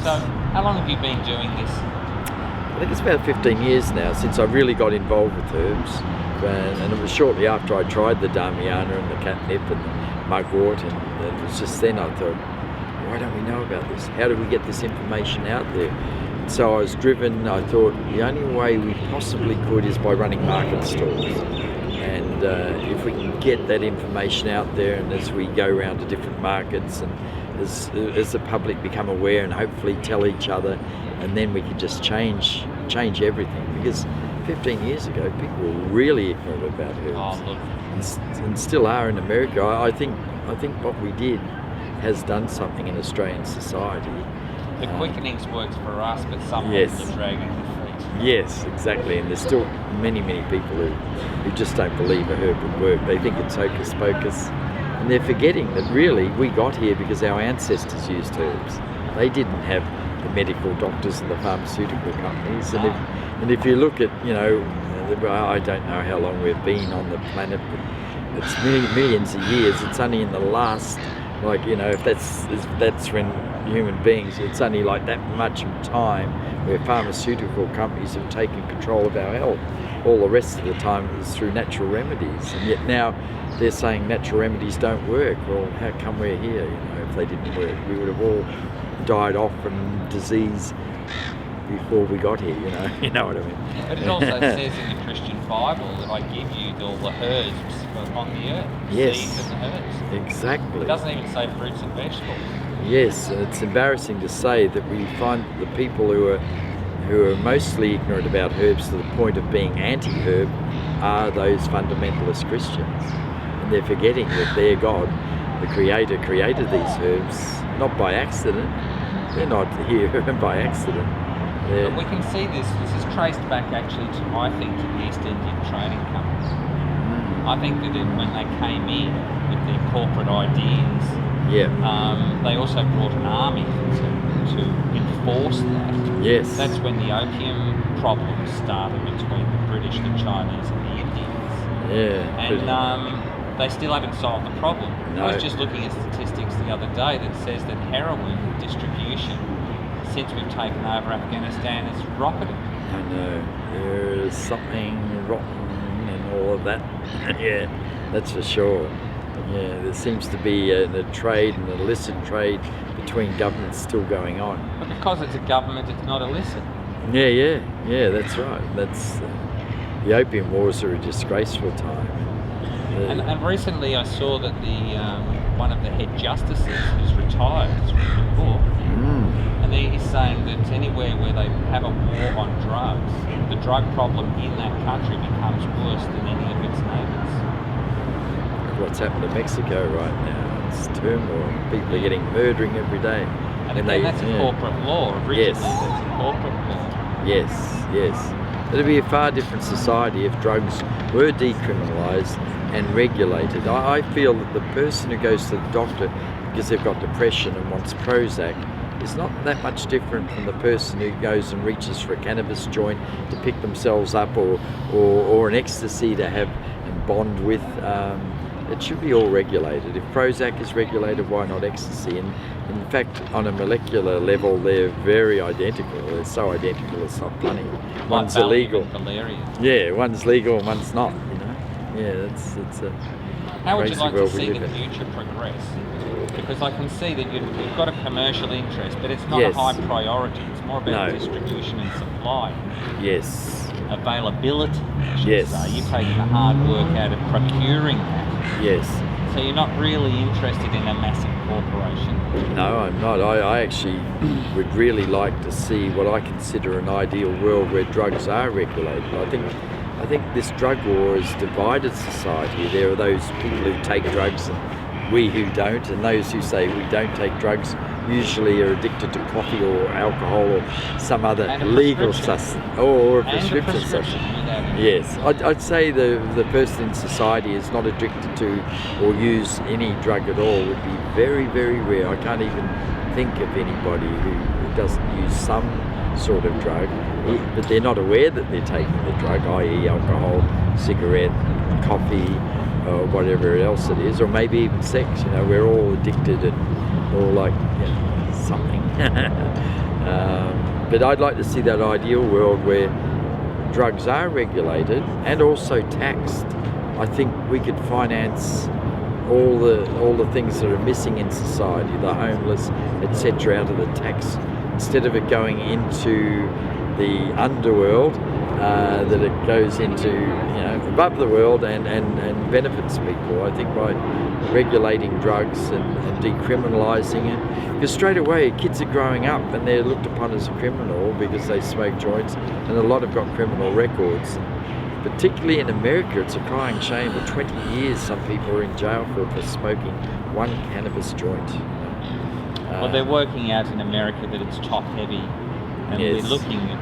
So, how long have you been doing this? I think it's about 15 years now since I really got involved with herbs. And it was shortly after I tried the Damiana and the catnip and the mugwort, and it was just then I thought, why don't we know about this? How do we get this information out there? So I was driven, I thought the only way we possibly could is by running market stalls. And if we can get that information out there, and as we go around to different markets and as the public become aware and hopefully tell each other, and then we can just change everything. Because 15 years ago, people were really ignorant about herbs, and still are in America. I think what we did has done something in Australian society. The quickenings works for us, but some yes. people are dragging their feet. Yes, exactly. And there's still many people who just don't believe a herb would work. They think it's hocus pocus. And they're forgetting that really we got here because our ancestors used herbs. They didn't have the medical doctors and the pharmaceutical companies. And if you look at, I don't know how long we've been on the planet, but it's millions of years. It's only in the last, if that's when human beings, it's only like that much time where pharmaceutical companies have taken control of our health. All the rest of the time it was through natural remedies, and yet now they're saying natural remedies don't work. Well, how come we're here? If they didn't work, we would have all died off from disease before we got here. You know what I mean? But it also says in the Christian Bible that I give you all the herbs on the earth, yes. seeds and herbs. Exactly. It doesn't even say fruits and vegetables. Yes, and it's embarrassing to say that we find the people who are mostly ignorant about herbs to the point of being anti-herb are those fundamentalist Christians. And they're forgetting that their God, the Creator, created these herbs not by accident. They're not here by accident. But we can see this is traced back actually to, I think, to the East Indian trading companies. I think that when they came in with their corporate ideas, they also brought an army to enforce that. Yes. That's when the opium problem started between the British, the Chinese and the Indians. Yeah. And they still haven't solved the problem. No. I was just looking at statistics the other day that says that heroin distribution, since we've taken over Afghanistan, has rocketed. I know. There's something rotten and all of that. Yeah, that's for sure. Yeah, there seems to be a trade, an illicit trade between governments still going on. But because it's a government, it's not illicit. Yeah, that's right. That's the opium wars are a disgraceful time. And recently I saw that one of the head justices who's retired has written a book, and he's saying that anywhere where they have a war on drugs, the drug problem in that country becomes worse than any of its neighbours. What's happened to Mexico right now? It's turmoil. People are getting murdering every day. And again, that's a corporate law. Originally, that's a corporate law. Yes. It'd be a far different society if drugs were decriminalised and regulated. I feel that the person who goes to the doctor because they've got depression and wants Prozac is not that much different from the person who goes and reaches for a cannabis joint to pick themselves up or an ecstasy to have and bond with. It should be all regulated. If Prozac is regulated, why not ecstasy? And in fact, on a molecular level, they're very identical. They're so identical, it's not funny. One's illegal. Yeah, one's legal and one's not. Yeah, it's a How would you like to world see the future progress? Because I can see that you've got a commercial interest, but it's not a high priority. It's more about distribution and supply. Yes. Availability, I should say. You're taking the hard work out of procuring that. Yes. So you're not really interested in a massive corporation? No, I'm not. I actually would really like to see what I consider an ideal world where drugs are regulated. I think this drug war has divided society. There are those people who take drugs and we who don't, and those who say we don't take drugs usually are addicted to coffee or alcohol or some other illegal substance or a prescription substance. Yes, I'd say the person in society is not addicted to or use any drug at all would be very, very rare. I can't even think of anybody who doesn't use some sort of drug, but they're not aware that they're taking the drug, i.e. alcohol, cigarette, coffee, or whatever else it is, or maybe even sex. We're all addicted and all like something. But I'd like to see that ideal world where drugs are regulated and also taxed. I think we could finance all the things that are missing in society, the homeless, etc., out of the tax, instead of it going into the underworld, that it goes into, above the world and benefits people. I think by regulating drugs and decriminalising it, because straight away kids are growing up and they're looked upon as a criminal because they smoke joints, and a lot have got criminal records. Particularly in America, it's a crying shame. For 20 years, some people are in jail for smoking one cannabis joint. Well, they're working out in America that it's top heavy, and yes. we're looking at,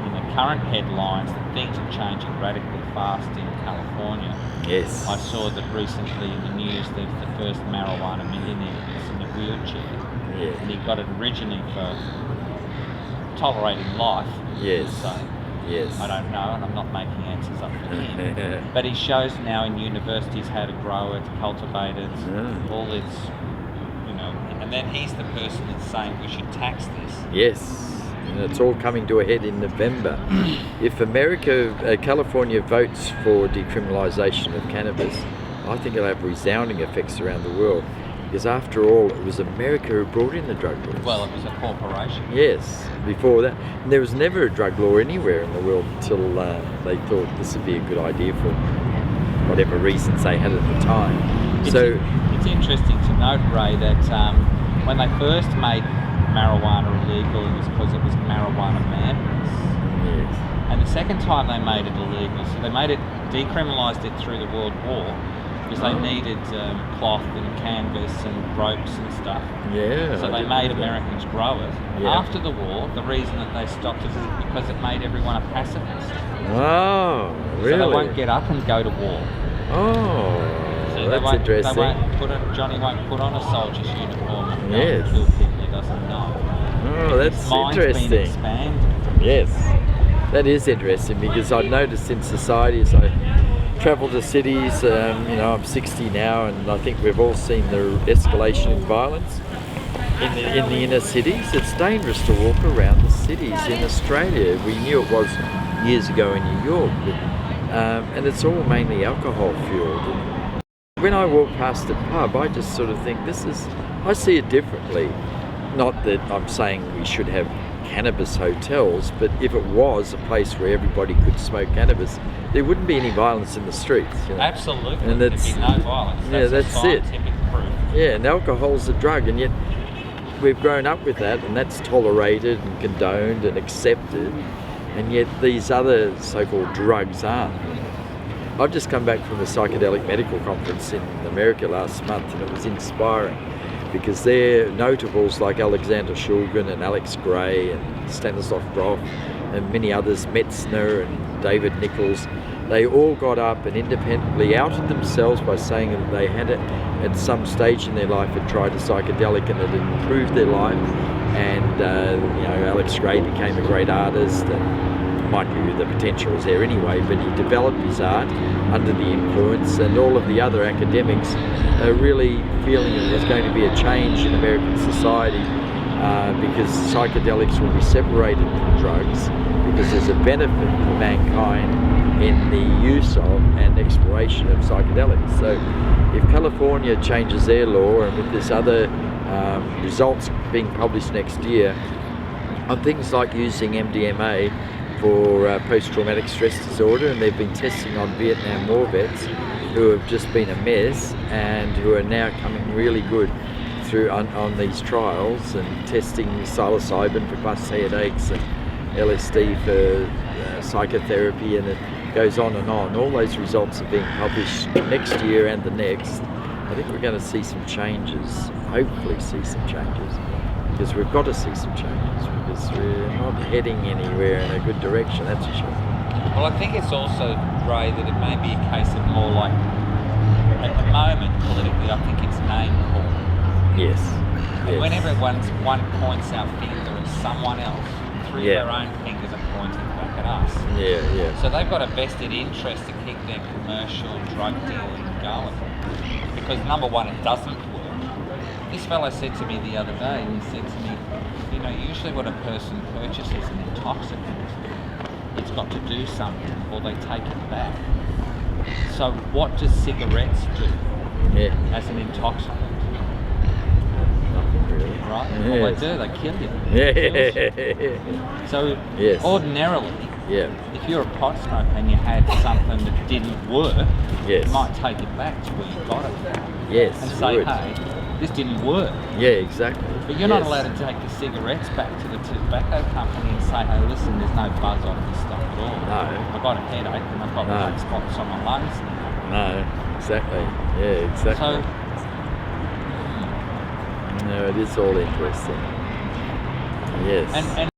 in the current headlines, that things are changing radically fast in California. Yes. I saw that recently in the news that the first marijuana millionaire is in a wheelchair, Yeah. and he got it originally for tolerating life. Yes. So Yes. I don't know, and I'm not making answers up for him. But he shows now in universities how to grow it, cultivate it, all this, and then he's the person that's saying we should tax this. Yes, and it's all coming to a head in November. If California votes for decriminalisation of cannabis, I think it'll have resounding effects around the world. Because after all, it was America who brought in the drug laws. Well, it was a corporation. Yes, before that. And there was never a drug law anywhere in the world until they thought this would be a good idea for whatever reasons they had at the time. It's interesting to note, Ray, that when they first made marijuana illegal, it was because it was marijuana madness. Yes. And the second time they made it illegal, so they decriminalised it through the World War, because they needed cloth and canvas and ropes and stuff. Yeah. So they made Americans grow it. Yeah. After the war, the reason that they stopped it is because it made everyone a pacifist. Oh, really? So they won't get up and go to war. Oh, So that's interesting. Johnny won't put on a soldier's uniform and go Yes. and kill people he doesn't know. Oh, that's His mind's interesting. been expanded. Yes, that is interesting, because I've noticed in society as I travel to cities, I'm 60 now, and I think we've all seen the escalation in violence in the inner cities. It's dangerous to walk around the cities in Australia. We knew it was years ago in New York, and it's all mainly alcohol fueled. And when I walk past a pub, I just sort of think I see it differently. Not that I'm saying we should have cannabis hotels, but if it was a place where everybody could smoke cannabis, there wouldn't be any violence in the streets. Absolutely, and there'd be no violence. That's it. Scientific proof. Yeah, and alcohol's a drug, and yet we've grown up with that, and that's tolerated and condoned and accepted, and yet these other so-called drugs aren't. I've just come back from a psychedelic medical conference in America last month, and it was inspiring, because they're notables like Alexander Shulgin and Alex Gray and Stanislav Grof and many others, Metzner and David Nichols. They all got up and independently outed themselves by saying that they had it at some stage in their life had tried a psychedelic and it had improved their life. And Alex Gray became a great artist, and mind you, the potential was there anyway, but he developed his art under the influence, and all of the other academics are really feeling that there's going to be a change in American society, because psychedelics will be separated from drugs, because there's a benefit for mankind in the use of and exploration of psychedelics. So if California changes their law, and with this other results being published next year on things like using MDMA for post-traumatic stress disorder, and they've been testing on Vietnam War vets who have just been a mess and who are now coming really good through on these trials, and testing psilocybin for cluster headaches and LSD for psychotherapy, and it goes on and on. All those results are being published next year and the next. I think we're going to see some changes, hopefully see some changes, because we've got to see some changes, because we're not heading anywhere in a good direction, that's for sure. Well, I think it's also, Ray, that it may be a case of more like, at the moment, politically, I think it's name calling. Yes. And whenever one points our finger at someone else, three of their own fingers are pointing back at us. Yeah. So they've got a vested interest to keep their commercial drug dealing going. Because number one, it doesn't work. This fellow said to me the other day, he said to me, you know, usually when a person purchases an intoxicant, it's got to do something, or they take it back. So what does cigarettes do as an intoxicant? Nothing really. Right? Yes. Well, they do. They kill you. Yeah. So Yes. ordinarily, Yeah. if you're a pot smoker and you had something that didn't work, Yes. you might take it back to where you got it from Yes. and you say, would. hey, this didn't work. Yeah, exactly. But you're not Yes. allowed to take the cigarettes back to the tobacco company and say, hey, listen, there's no buzz off this stuff at all. No. I've got a headache and I've got black spots on my lungs now. No, exactly. Yeah, exactly. So, no, it is all interesting. Yes. and